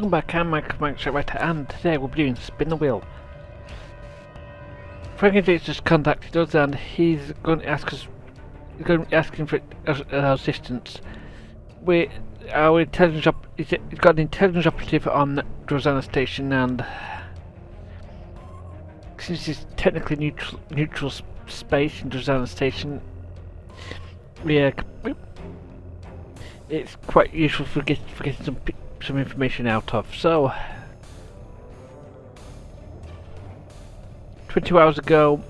Welcome back, I'm Mike Writer, and today we'll be doing Spin the Wheel. Frankenstein just contacted us and he's going to ask us, he's going to be asking for our assistance. Our intelligence he's got an intelligence operative on Drozana station, and since it's technically neutral space in Drozana station, it's quite useful for getting some information out of. So 22 hours ago,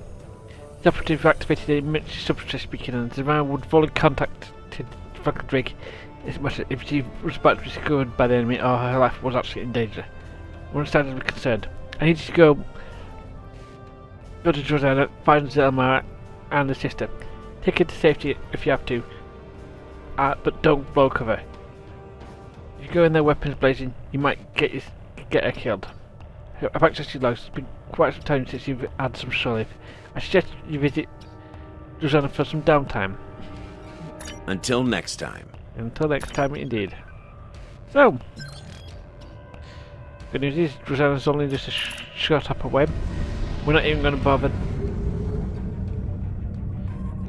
the operative activated an emergency substrate beacon, and Drozana would follow contact to Frankendrake if she was about to be secured by the enemy or her life was actually in danger. We're understandably concerned. I need you to go to Drozana, find Zelma and the sister. Take her to safety if you have to, but don't blow cover. If you go in there weapons blazing, you might get her killed. I've accessed your logs. It's been quite some time since you've had some solid. I suggest you visit Drozana for some downtime. Until next time. Until next time, indeed. So, good news is Drozana's only just a short up away. We're not even going to bother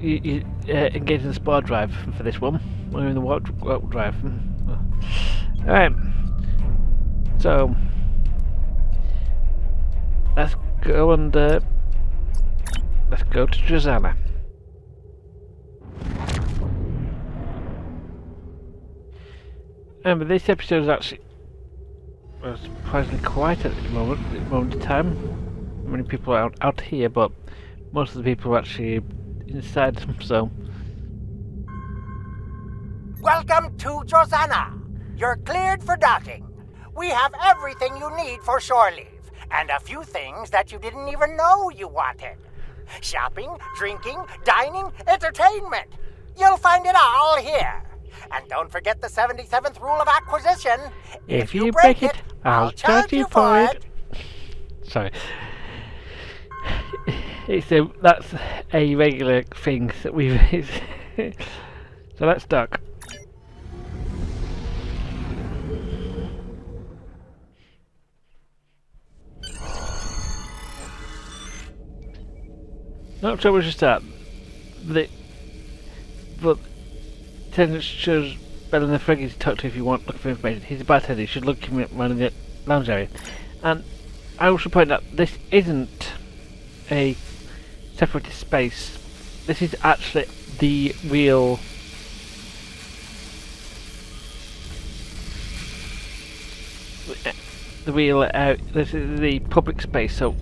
engaging the spore drive for this one. We're in the warp drive. Alright, so let's go and let's go to Drozana. But this episode is actually surprisingly quiet at the moment in time. Many people are out here, but most of the people are actually inside, so. Welcome to Drozana. You're cleared for docking. We have everything you need for shore leave, and a few things that you didn't even know you wanted. Shopping, drinking, dining, entertainment. You'll find it all here. And don't forget the 77th rule of acquisition. If you break it, I'll charge you for it. Sorry. That's a regular thing that we've... So let's dock. Not sure where to start. But attendant shows Bell and the Friggy to talk to if you want looking for information. He's a bartender, you should look him up around the lounge area. And I also point out this isn't a separated space. This is actually the real this is the public space. So,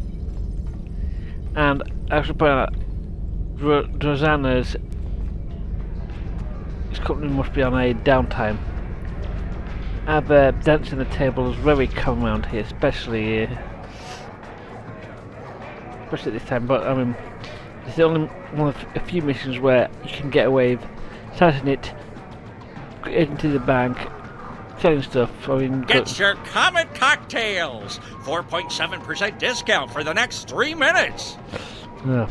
and I also point out Drozana's company must be on a downtime. Dancing the table is very common around here, especially at this time. But I mean, it's the only one of a few missions where you can get away with starting it, into the bank, selling stuff. I mean, get your Comet cocktails! 4.7% discount for the next 3 minutes! Yeah.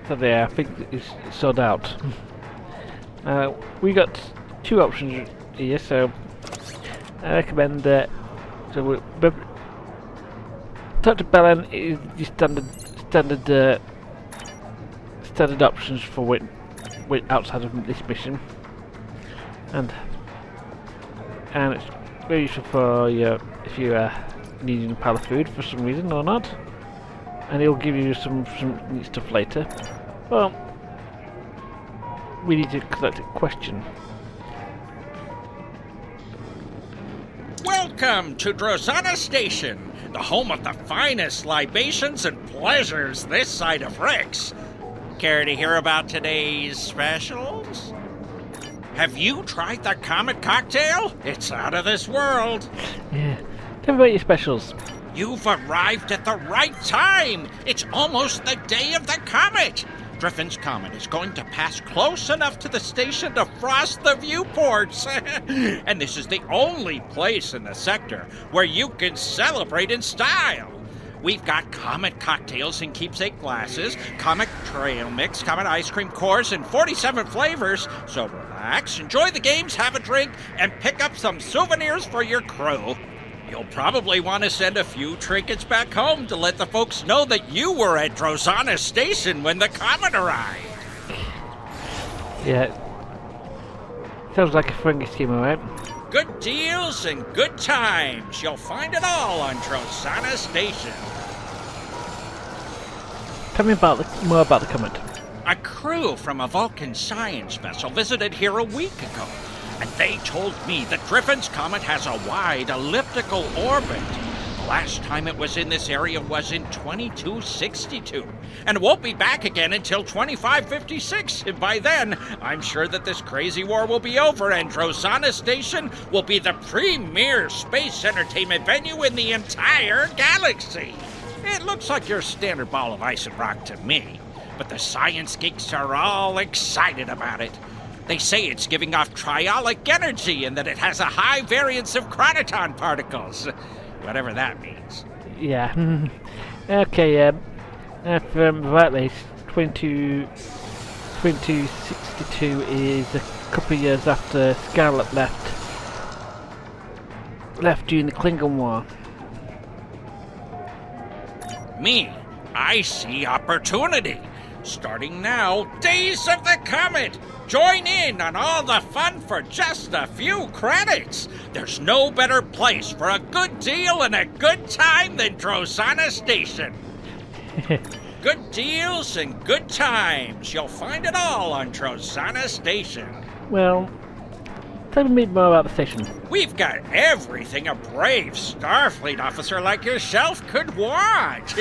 So there, I think it's sold out. We got two options here, so I recommend so we talk to Belen is the standard options for wait outside of this mission, and it's very useful for if you are needing a pile of food for some reason or not, and he'll give you some neat stuff later. Well, we need to collect a question. Welcome to Drozana Station, the home of the finest libations and pleasures this side of Rix. Care to hear about today's specials? Have you tried the Comet cocktail? It's out of this world. Yeah. Tell me about your specials. You've arrived at the right time. It's almost the day of the comet. Griffin's Comet is going to pass close enough to the station to frost the viewports. And this is the only place in the sector where you can celebrate in style. We've got Comet cocktails in keepsake glasses, Comet trail mix, Comet ice cream cores in 47 flavors. So relax, enjoy the games, have a drink, and pick up some souvenirs for your crew. You'll probably want to send a few trinkets back home to let the folks know that you were at Drozana Station when the comet arrived. Yeah. Sounds like a friendly scheme, alright? Good deals and good times. You'll find it all on Drozana Station. Tell me more about the comet. A crew from a Vulcan science vessel visited here a week ago, and they told me that Driffin's Comet has a wide elliptical orbit. The last time it was in this area was in 2262, and it won't be back again until 2556. And by then, I'm sure that this crazy war will be over, and Drozana Station will be the premier space entertainment venue in the entire galaxy. It looks like your standard ball of ice and rock to me, but the science geeks are all excited about it. They say it's giving off triolic energy and that it has a high variance of chronoton particles. Whatever that means. Yeah. Okay, if rightly, 2262 is a couple of years after Scarlet left during the Klingon War. Me, I see opportunity. Starting now, Days of the Comet. Join in on all the fun for just a few credits. There's no better place for a good deal and a good time than Drozana Station. Good deals and good times. You'll find it all on Drozana Station. Well, tell me more about the station. We've got everything a brave Starfleet officer like yourself could want.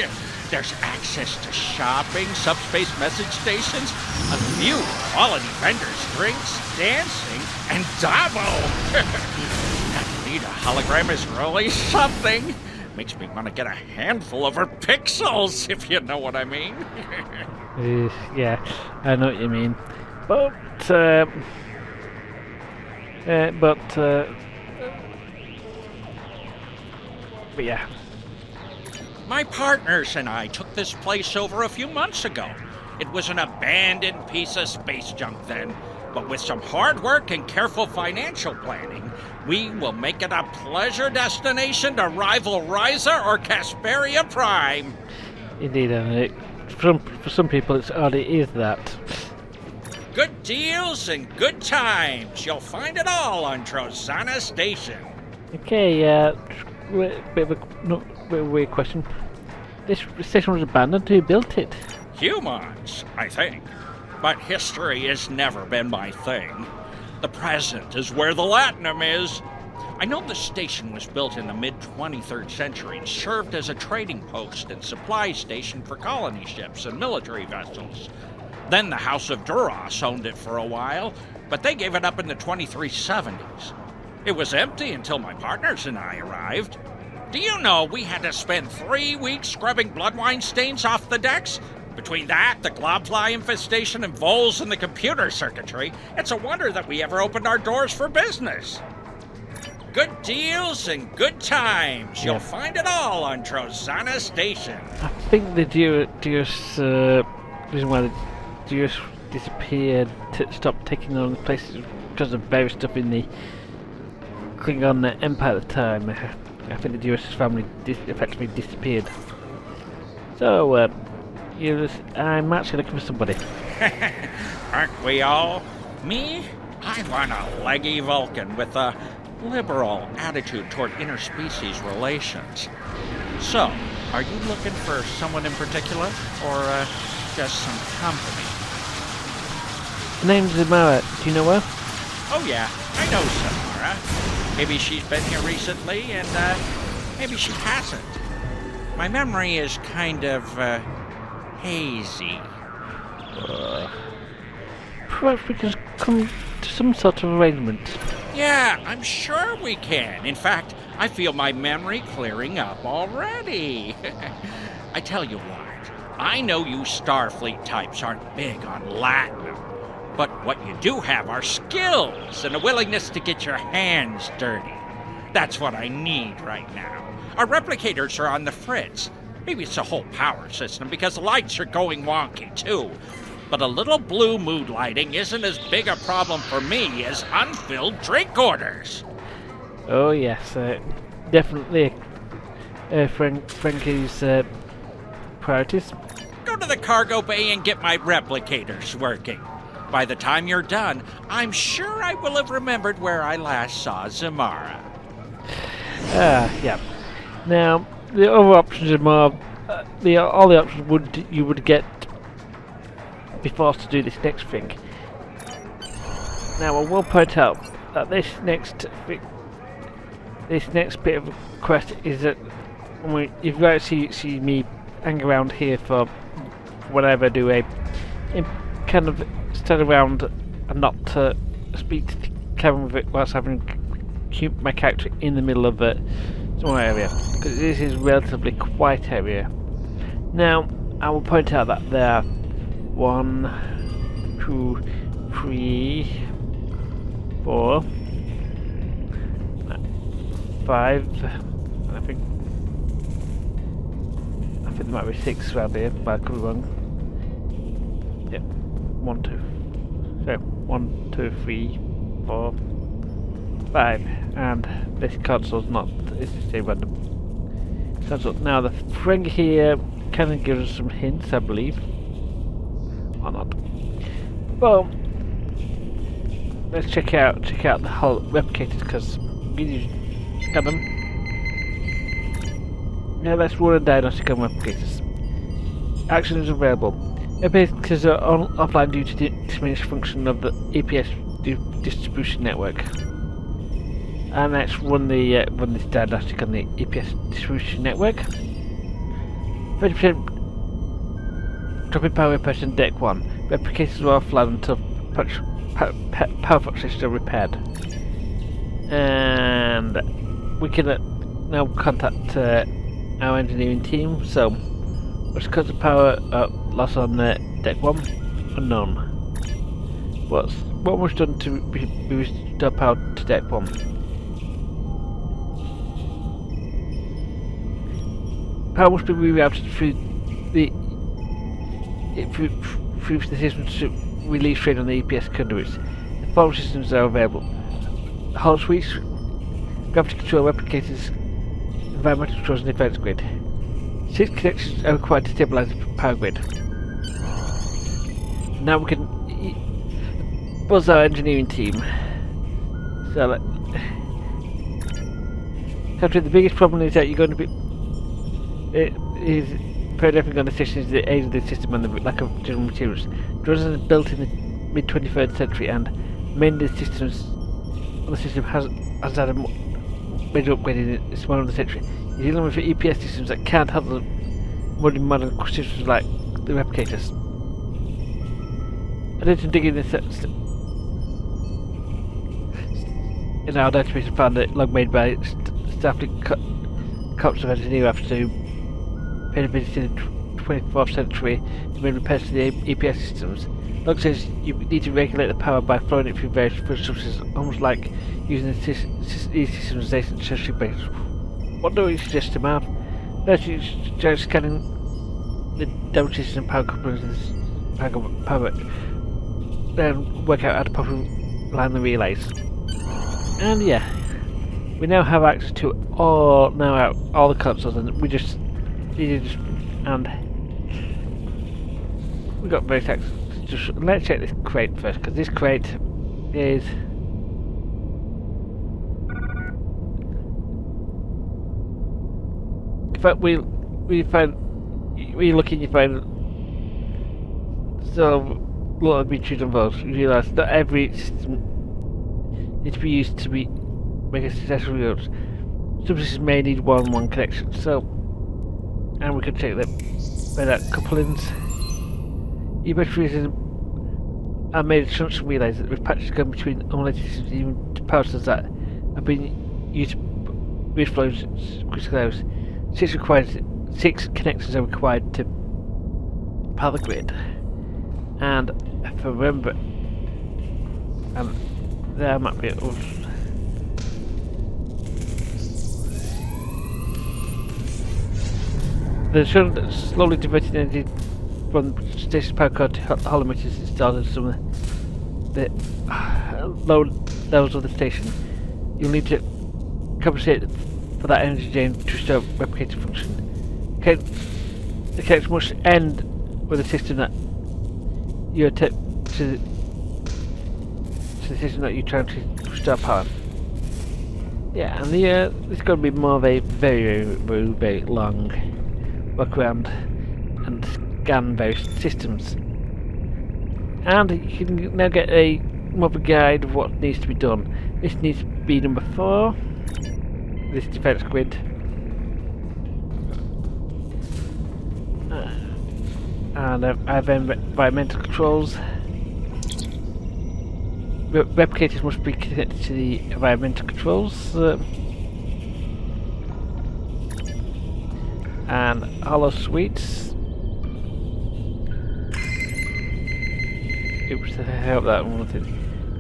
There's access to shopping, subspace message stations, a few quality vendors, drinks, dancing, and Davo. That Vita hologram is really something. Makes me want to get a handful of her pixels, if you know what I mean. Yeah, I know what you mean. But yeah. My partners and I took this place over a few months ago. It was an abandoned piece of space junk then, but with some hard work and careful financial planning, we will make it a pleasure destination to rival Risa or Casperia Prime. Indeed, and for some people it already is that. Good deals and good times. You'll find it all on Drozana Station. Okay, bit of a weird question. This station was abandoned. Who built it? Humans, I think. But history has never been my thing. The present is where the Latinum is. I know the station was built in the mid-23rd century and served as a trading post and supply station for colony ships and military vessels. Then the House of Duras owned it for a while, but they gave it up in the 2370s. It was empty until my partners and I arrived. Do you know we had to spend 3 weeks scrubbing bloodwine stains off the decks? Between that, the globfly infestation, and voles in the computer circuitry, it's a wonder that we ever opened our doors for business. Good deals and good times. You'll find it all on Drozana Station. I think the reason why the Deus disappeared, stopped taking on the places because of various stuff in the Klingon Empire at the time. I think the Deus family effectively disappeared. So, I'm actually looking for somebody. Aren't we all? Me? I want a leggy Vulcan with a liberal attitude toward interspecies relations. So, are you looking for someone in particular, or just some company? Her name's Zamara. Do you know her? Oh yeah, I know Samara. Maybe she's been here recently, and maybe she hasn't. My memory is kind of hazy. Perhaps we can come to some sort of arrangement. Yeah, I'm sure we can. In fact, I feel my memory clearing up already. I tell you what, I know you Starfleet types aren't big on Latinum, but what you do have are skills and a willingness to get your hands dirty. That's what I need right now. Our replicators are on the fritz. Maybe it's the whole power system, because the lights are going wonky, too. but a little blue mood lighting isn't as big a problem for me as unfilled drink orders. Oh yes, definitely Frankie's priorities. Go to the cargo bay and get my replicators working. By the time you're done, I'm sure I will have remembered where I last saw Zamara. Yeah. Now, the other options are more... all the options you would get before to do this next thing. Now, I will point out that this next bit of quest is that you've got to see me hang around here for whenever I do kind of stand around and not speak to the camera whilst having keep my character in the middle of a small area, because this is a relatively quiet area. Now, I will point out that there are 1, 2, 3, 4, 5. I think there might be 6 around here, but I could be wrong. Yeah, 1, 2. So 1, 2, 3, 4, 5, and this console's not. It's just a random console. Now the friend here kind of gives us some hints, I believe, or not. Well, let's check out the whole replicators, because we got them. Now let's run a diagnostic on replicators. Action is available. Replicators are offline due to the diminished function of the EPS distribution network. And let's run this diagnostic on the EPS distribution network. 30% drop in power person deck 1. Replicators are offline until power fluctuations are repaired. And we can now contact our engineering team. So, what's cause of power loss on deck 1? Unknown. What was done to restore power to deck 1? Power must be rerouted through the system to release strain on the EPS conduits. The following systems are available: Hull suites, gravity control replicators, environmental controls and defense grid. 6 connections are required to stabilize the power grid. Now we can buzz our engineering team. So, the biggest problem is that you're going to be very definitely on the system is the age of the system and the lack of general materials. Drozana is built in the mid-23rd century, and many of the systems on the system has had a major upgrade in its one of the century. You're dealing with EPS systems that can't handle modern systems like the replicators. I did some digging in our database and found a log made by Staffing Corps of Engineer after built in the 24th century to make repairs to the EPS systems. Log says you need to regulate the power by flowing it through various substances, almost like using these systems as nascent tertiary base. What do we suggest to Marv? First, you suggest scanning the damage systems and power couplings and power, then work out how to properly line the relays. And yeah, we now have access to all the consoles, and we got various access. Let's check this crate first, because this crate is in fact we find you find so a lot of beaches involved. You realise that every system needs to be used to make a successful use. Some systems may need one connection, so and we can check them by that couplings. E-batteries are made of junction relays with patches going between unrelated systems, even to power cells that have been used to boost flows critical areas. 6 connectors are required to power the grid. And if I remember, there might be the slowly diverting energy from station power cord to hollow meters installed in some of the low levels of the station. You'll need to compensate for that energy drain to restore replicator function. The connection must end with a system that you attempt to the system that you're trying to restore power. Yeah, and this is going to be more of a very long walk around and scan various systems. And you can now get more of a guide of what needs to be done. This needs to be number 4. This defense grid. And I have environmental controls. Replicators must be connected to the environmental controls. And hollow suites. Oops, I hope that one thing.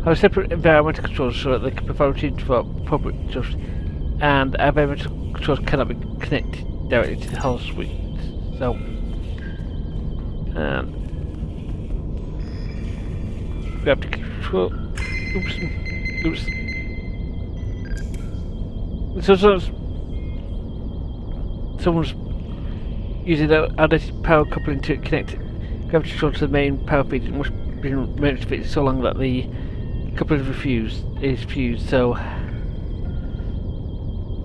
Have separate environmental controls so that they can perform routines for appropriate controls, and environmental controls cannot be connected directly to the hollow suite. So, gravity control. Oops. So someone's using outdated power coupling to connect gravity control to the main power feed. It must be fitted so long that the coupling is fused. So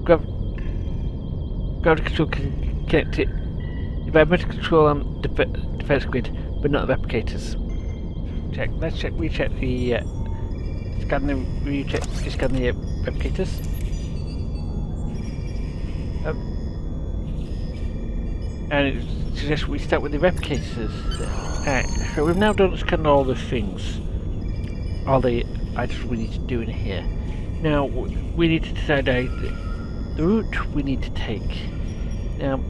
gravity control can connect it environmental control and defense grid, but not the replicators. Let's recheck the scan the replicators. And it suggests we start with the replicators. Alright, so we've now scanned all the things, all the items we need to do in here. Now we need to decide the route we need to take. Now,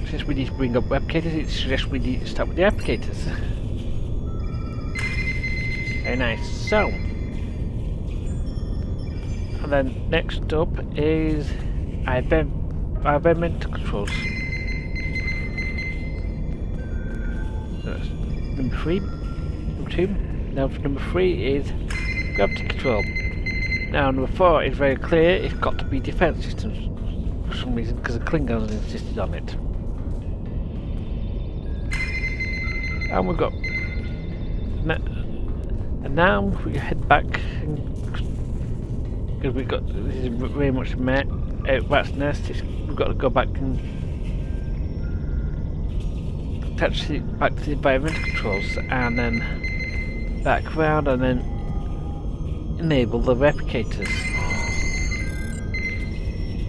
since we need to bring up replicators, it suggests we need to start with the replicators. Very nice. So, and then next up is environmental controls. So that's number 3. Number 2. Now number 3 is gravity control. Now number 4 is very clear. It's got to be defense systems for some reason, because the Klingons insisted on it. And we've got. And now we head back, because we've got, this is very much rat's nest. We've got to go back and attach it back to the environmental controls, and then back round, and then enable the replicators.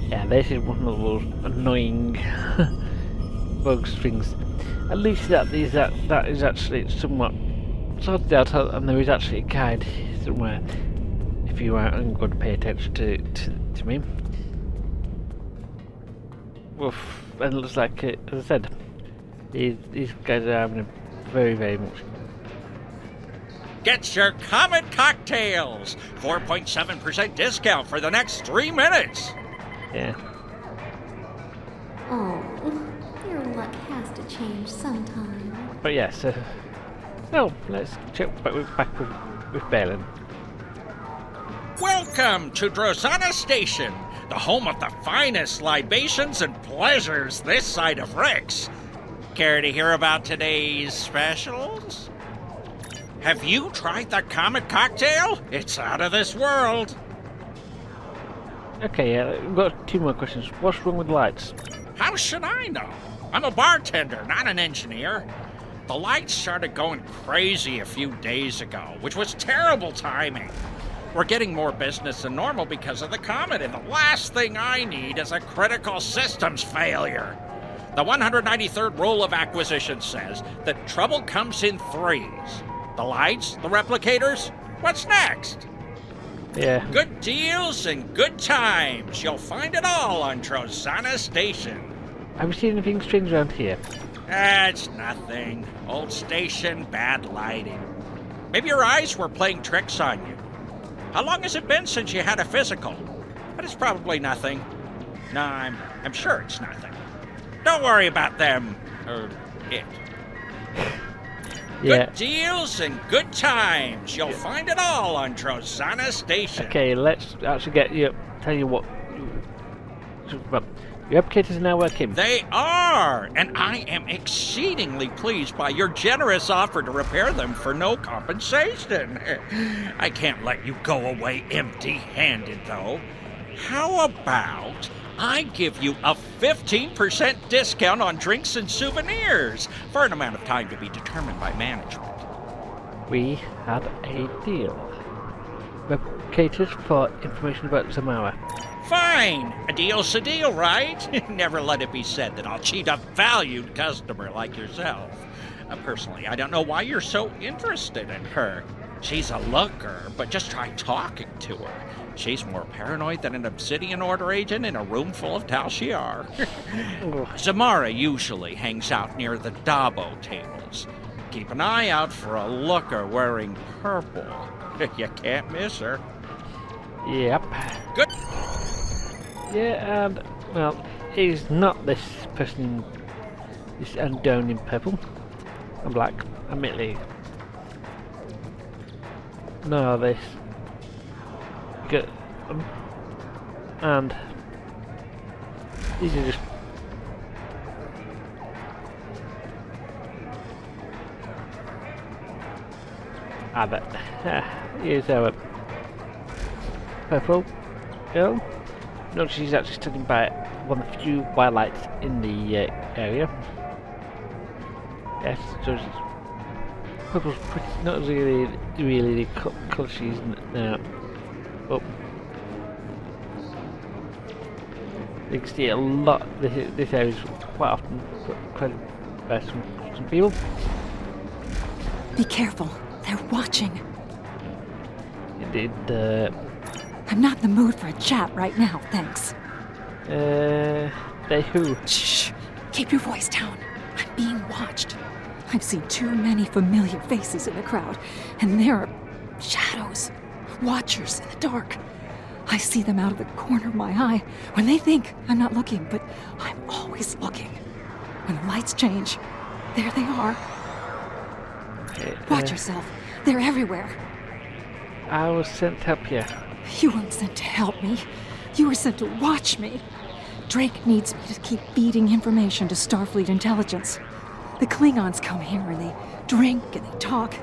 Yeah, this is one of those annoying bugs things. At least that is actually somewhat sorted out, and there is actually a guide somewhere if you are going to pay attention to me. Well, and it looks like, as I said, these guys are having a very much. Get your Comet cocktails! 4.7% discount for the next 3 minutes! Yeah. Oh, your luck has to change sometime. But yes, so let's check back with Balin. Welcome to Drozana Station, the home of the finest libations and pleasures this side of Rex. Care to hear about today's specials? Have you tried the Comet cocktail? It's out of this world. Okay, we've got 2 more questions. What's wrong with the lights? How should I know? I'm a bartender, not an engineer. The lights started going crazy a few days ago, which was terrible timing. We're getting more business than normal because of the comet, and the last thing I need is a critical systems failure. The 193rd rule of acquisition says that trouble comes in 3s. The lights, the replicators, what's next? Yeah. Good deals and good times. You'll find it all on Drozana Station. Have you seen anything strange around here? It's nothing. Old station, bad lighting. Maybe your eyes were playing tricks on you. How long has it been since you had a physical? But it's probably nothing. No, I'm sure it's nothing. Don't worry about them, or it. Yeah. Good deals and good times. You'll find it all on Drozana Station. Okay, let's actually tell you what. Your applicators are now working. They are, and I am exceedingly pleased by your generous offer to repair them for no compensation. I can't let you go away empty-handed, though. How about I give you a 15% discount on drinks and souvenirs for an amount of time to be determined by management? We had a deal. Replicators for information about Zamara. Fine. A deal's a deal, right? Never let it be said that I'll cheat a valued customer like yourself. Personally, I don't know why you're so interested in her. She's a looker, but just try talking to her. She's more paranoid than an Obsidian Order agent in a room full of Tal Shiar. Zamara usually hangs out near the Dabo tables. Keep an eye out for a looker wearing purple. You can't miss her. Yep. Good. Yeah, and, well, he's not this person, this unknown in purple. And black, admittedly. No, this. Good. And these are just. But here's our purple girl. Notice she's actually standing by one of the few wildlights in the area. Yes, so purple's pretty, not really the colour she's now. But you can see a lot. This area is quite often crowded by some people. Be careful. They're watching. Indeed. I'm not in the mood for a chat right now, thanks. They who? Shh. Keep your voice down. I'm being watched. I've seen too many familiar faces in the crowd, and there are shadows, watchers in the dark. I see them out of the corner of my eye when they think I'm not looking, but I'm always looking. When the lights change, there they are. Watch yourself. They're everywhere. I was sent to help you. You weren't sent to help me. You were sent to watch me. Drake needs me to keep feeding information to Starfleet intelligence. The Klingons come here and they drink and they talk.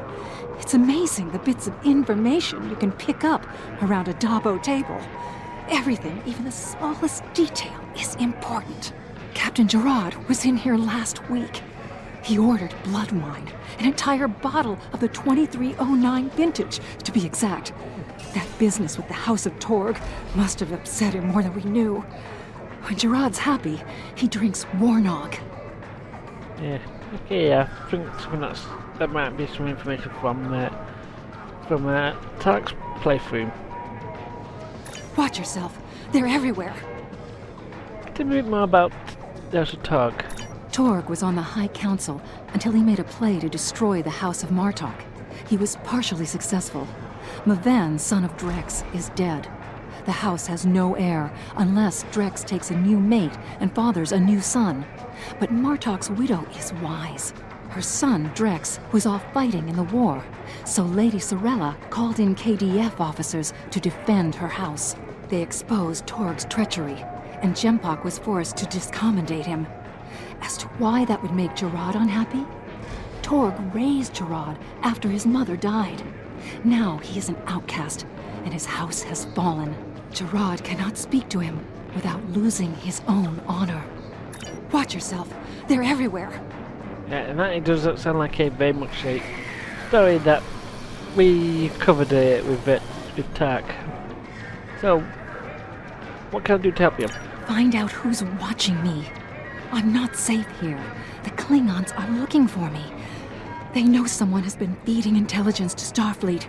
It's amazing the bits of information you can pick up around a Dabo table. Everything, even the smallest detail, is important. Captain Gerard was in here last week. He ordered blood wine, an entire bottle of the 2309 vintage, to be exact. That business with the House of Torg must have upset him more than we knew. When Gerard's happy, he drinks Warnog. Yeah. Okay. I think that might be some information from Tark's playthrough. Watch yourself. They're everywhere. Tell me a bit more about House of Tark. Torg was on the High Council until he made a play to destroy the House of Martok. He was partially successful. Mavan, son of Drex, is dead. The house has no heir unless Drex takes a new mate and fathers a new son. But Martok's widow is wise. Her son, Drex, was off fighting in the war, so Lady Sorella called in KDF officers to defend her house. They exposed Torg's treachery, and Jempok was forced to discommendate him. As to why that would make Gerard unhappy? Torg raised Gerard after his mother died. Now he is an outcast, and his house has fallen. Gerard cannot speak to him without losing his own honor. Watch yourself. They're everywhere. Yeah, and that does sound like a very much a story that we covered with Tark. So, what can I do to help you? Find out who's watching me. I'm not safe here. The Klingons are looking for me. They know someone has been feeding intelligence to Starfleet.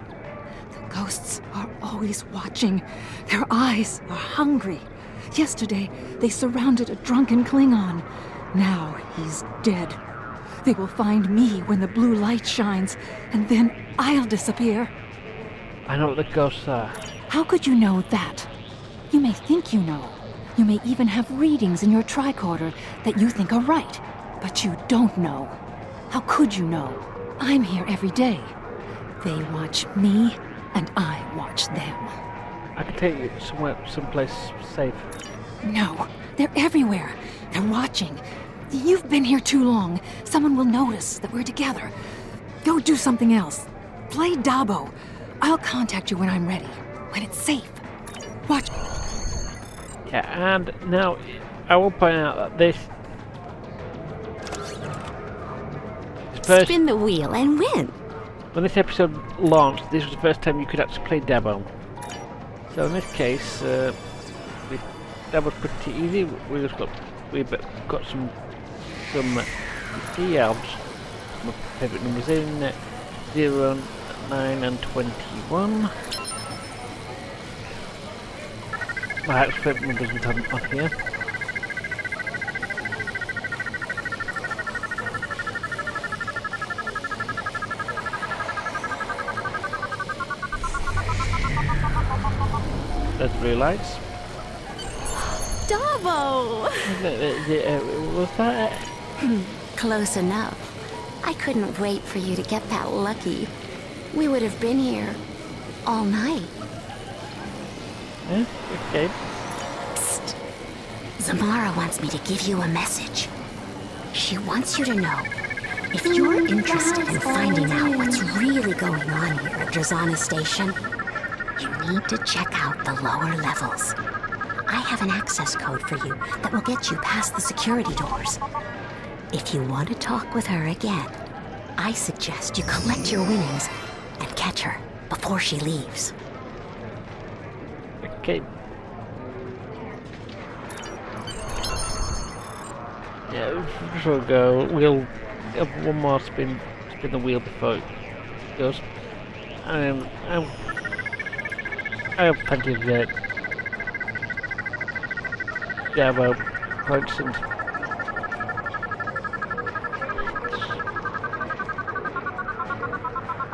The ghosts are always watching. Their eyes are hungry. Yesterday, they surrounded a drunken Klingon. Now he's dead. They will find me when the blue light shines, and then I'll disappear. I know what the ghosts are. How could you know that? You may think you know. You may even have readings in your tricorder that you think are right, but you don't know. How could you know? I'm here every day. They watch me, and I watch them. I can take you someplace safe. No, they're everywhere. They're watching. You've been here too long. Someone will notice that we're together. Go do something else. Play Dabo. I'll contact you when I'm ready. When it's safe. Watch. Yeah, and now I will point out that this first, Spin the wheel and win. when this episode launched, this was the first time you could actually play Dabo. So in this case, Dabo's pretty easy. We've got some elves. My favourite numbers in 0, 9, and 21. My actual favourite numbers we haven't on here. There's blue lights. Dabo! Was that it? Close enough. I couldn't wait for you to get that lucky. We would have been here all night. Yeah, okay. Psst. Zamara wants me to give you a message. She wants you to know, if you're interested in finding out what's really going on here at Drozana Station, you need to check out the lower levels. I have an access code for you that will get you past the security doors. If you want to talk with her again, I suggest you collect your winnings and catch her before she leaves. Okay. Yeah, we'll go. We'll have one more spin the wheel before it goes. I have plenty of Dabo points and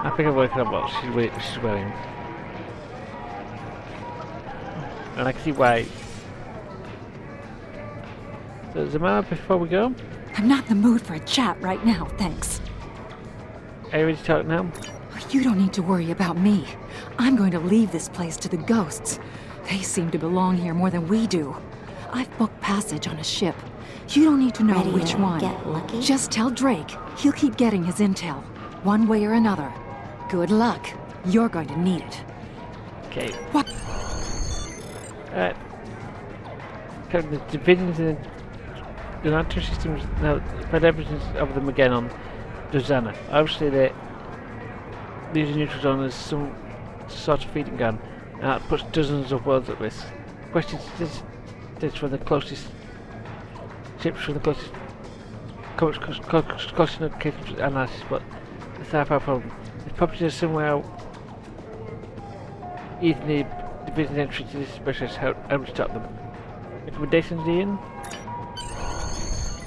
I think I'm working on what she's wearing. And I can see why. So Zamara, before we go, I'm not in the mood for a chat right now, thanks. are you ready to talk now? You don't need to worry about me. I'm going to leave this place to the ghosts. They seem to belong here more than we do. I've booked passage on a ship. You don't need to know Ready which to one. get lucky? Just tell Drake. He'll keep getting his intel, one way or another. Good luck. You're going to need it. Okay. What? Kind of the divisions in the NATO systems now. Put evidence of them again on Drozana. Obviously, these are neutral zones as some sort of feeding gun. That puts dozens of worlds at risk. Questions this from the closest ships from the closest closest notifications analysis, but the sci-fi problem. This property is somewhere even the division entry to this specialist how to stop them. Recommendations, Ian?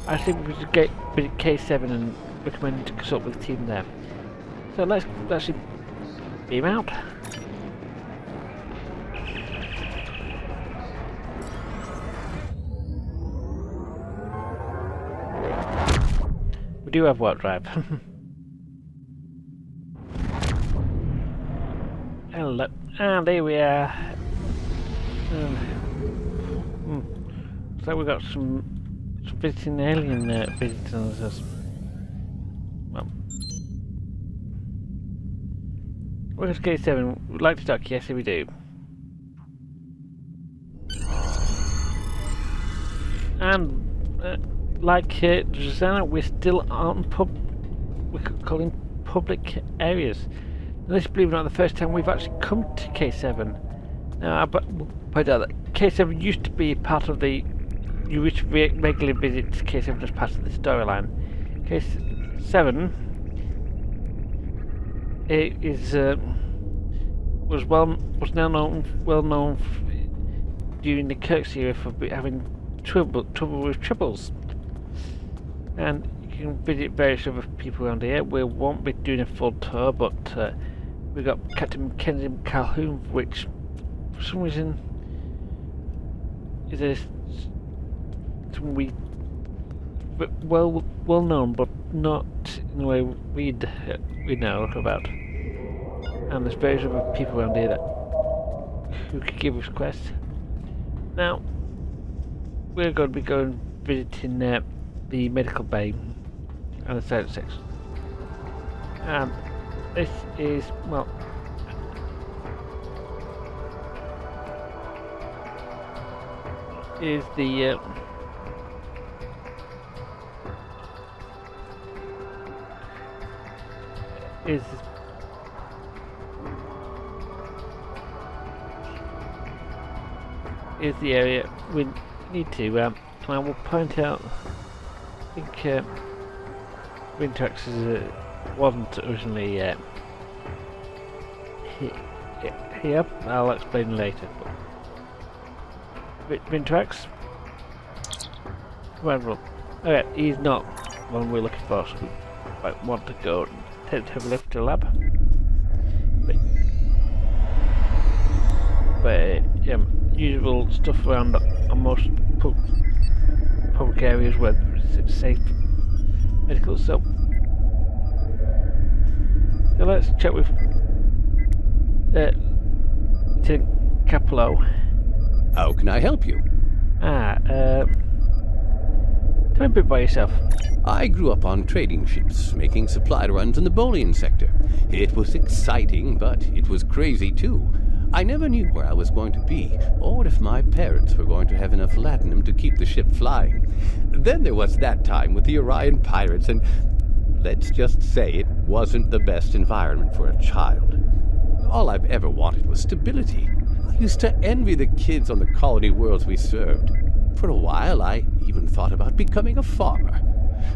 I think we should get K7 and recommend to consult with the team there. So let's actually beam out. We do have warp drive. Hello. And there we are. So we've got some visiting alien visitors as well. We're going to K7. Would like to talk? Yes, we do. And like Drozana, we're still on we could call in public areas. And this, believe it or not, the first time we've actually come to K7. Now, but we'll point out that K7 used to be part of the. You which regularly visit K7 as part of the storyline. K7 is was now well known during the Kirk's era for having trouble with tribbles, and you can visit various other people around here. We won't be doing a full tour, but we've got Captain Mackenzie Calhoun, which for some reason is a we well known, but not in the way we know about. And there's various other people around here who could give us quests. Now, we're going to be going visiting the medical bay and the science section. This is, well, is the is the area we need to, and I will point out, I think Wintrax wasn't originally here. I'll explain later. But Wintrax, well, okay, he's not one we're looking for, so we might want to go and have a lift to the lab. But usual stuff around on most public areas where it's safe medical. So let's check with Lieutenant Capello. How can I help you? Tell me a bit about yourself. I grew up on trading ships, making supply runs in the bullion sector. It was exciting, but it was crazy too. I never knew where I was going to be, or if my parents were going to have enough latinum to keep the ship flying. Then there was that time with the Orion pirates, and let's just say it wasn't the best environment for a child. All I've ever wanted was stability. I used to envy the kids on the colony worlds we served. For a while, I even thought about becoming a farmer.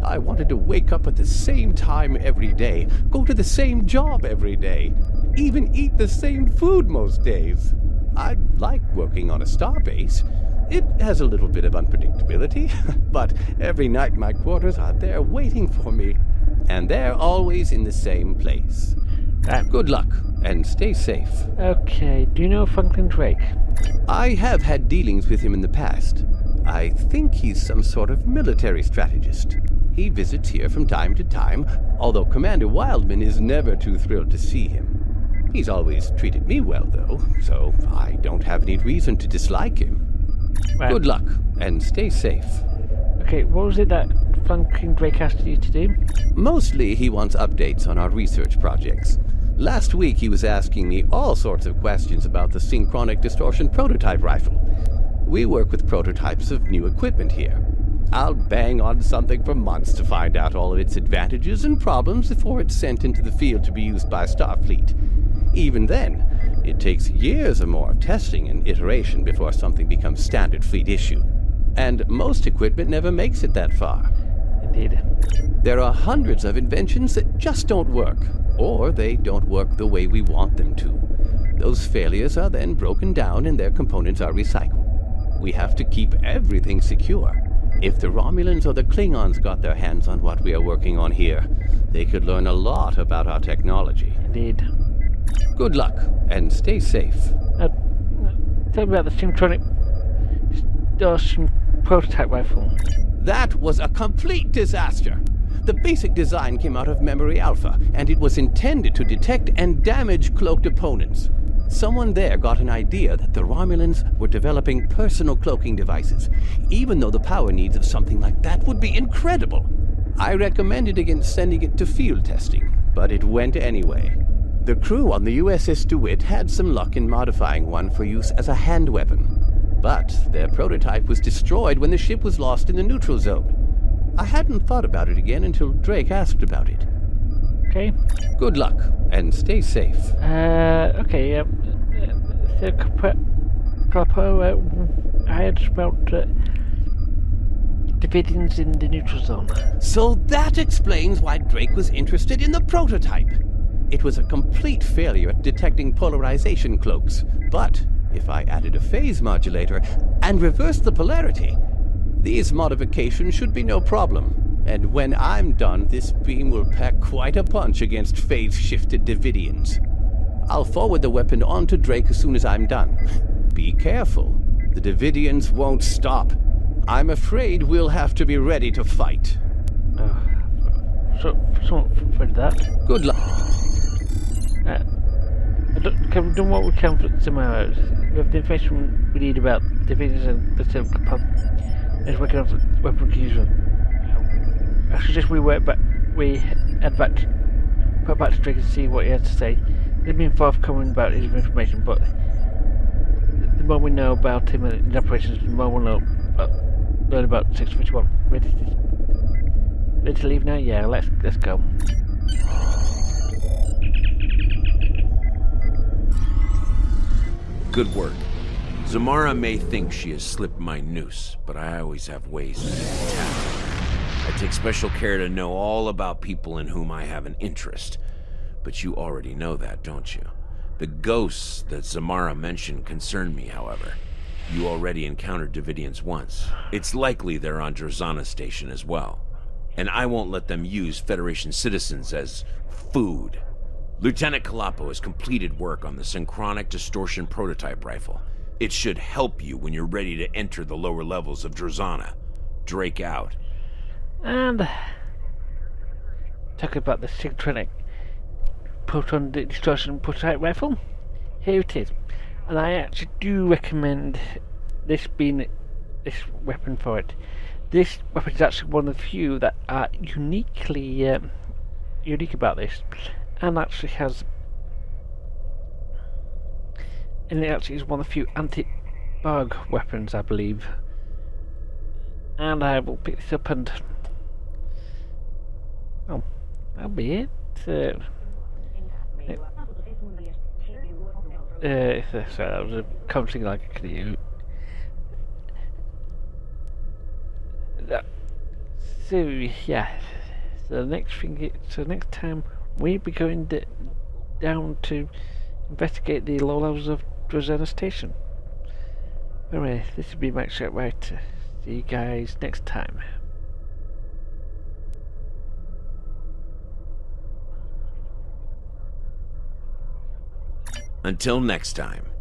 I wanted to wake up at the same time every day, go to the same job every day, even eat the same food most days. I like working on a starbase. It has a little bit of unpredictability, but every night my quarters are there waiting for me, and they're always in the same place. Good luck, and stay safe. Okay, do you know Franklin Drake? I have had dealings with him in the past. I think he's some sort of military strategist. He visits here from time to time, although Commander Wildman is never too thrilled to see him. He's always treated me well, though, so I don't have any reason to dislike him. Right. Good luck, and stay safe. Okay, what was it that Franklin Drake asked you to do? Mostly he wants updates on our research projects. Last week he was asking me all sorts of questions about the synchronic distortion prototype rifle. We work with prototypes of new equipment here. I'll bang on something for months to find out all of its advantages and problems before it's sent into the field to be used by Starfleet. Even then, it takes years or more of testing and iteration before something becomes standard fleet issue. And most equipment never makes it that far. Indeed. There are hundreds of inventions that just don't work, or they don't work the way we want them to. Those failures are then broken down and their components are recycled. We have to keep everything secure. If the Romulans or the Klingons got their hands on what we are working on here, they could learn a lot about our technology. Indeed. Good luck, and stay safe. Tell me about the synchronic distortion prototype rifle. That was a complete disaster. The basic design came out of Memory Alpha, and it was intended to detect and damage cloaked opponents. Someone there got an idea that the Romulans were developing personal cloaking devices, even though the power needs of something like that would be incredible. I recommended against sending it to field testing, but it went anyway. The crew on the USS DeWitt had some luck in modifying one for use as a hand weapon, but their prototype was destroyed when the ship was lost in the neutral zone. I hadn't thought about it again until Drake asked about it. Okay. Good luck, and stay safe. Okay, I heard about Davidians in the neutral zone. So that explains why Drake was interested in the prototype. It was a complete failure at detecting polarization cloaks, but if I added a phase modulator and reversed the polarity, these modifications should be no problem. And when I'm done, this beam will pack quite a punch against phase-shifted Davidians. I'll forward the weapon on to Drake as soon as I'm done. Be careful. The Davidians won't stop. I'm afraid we'll have to be ready to fight. somewhat for that. Good luck. We've done what we can for tomorrow. We have the information we need about divisions and the term is working on the weapon user. I suggest we head back to Drake and see what he has to say. He's been forthcoming about his information, but the more we know about him and his operations, the more we'll learn about 651. Ready to leave now? Yeah, let's go. Good work. Zamara may think she has slipped my noose, but I always have ways to get town. I take special care to know all about people in whom I have an interest. But you already know that, don't you? The ghosts that Zamara mentioned concern me, however. You already encountered Davidians once. It's likely they're on Drozana station as well. And I won't let them use Federation citizens as food. Lieutenant Calapo has completed work on the synchronic distortion prototype rifle. It should help you when you're ready to enter the lower levels of Drozana. Drake out. And talk about the synchronic proton distortion prototype rifle. Here it is, and I actually do recommend this being this weapon for it. This weapon is actually one of the few that are uniquely unique about this, and actually has, and it actually is one of the few anti-bug weapons, I believe. And I will pick this up and that'll be it. Sorry, that was a commenting like I could use. So yeah, so next time we'll be going down to investigate the low levels of Drozana Station. Anyway, this will be Max Right. See you guys next time. Until next time.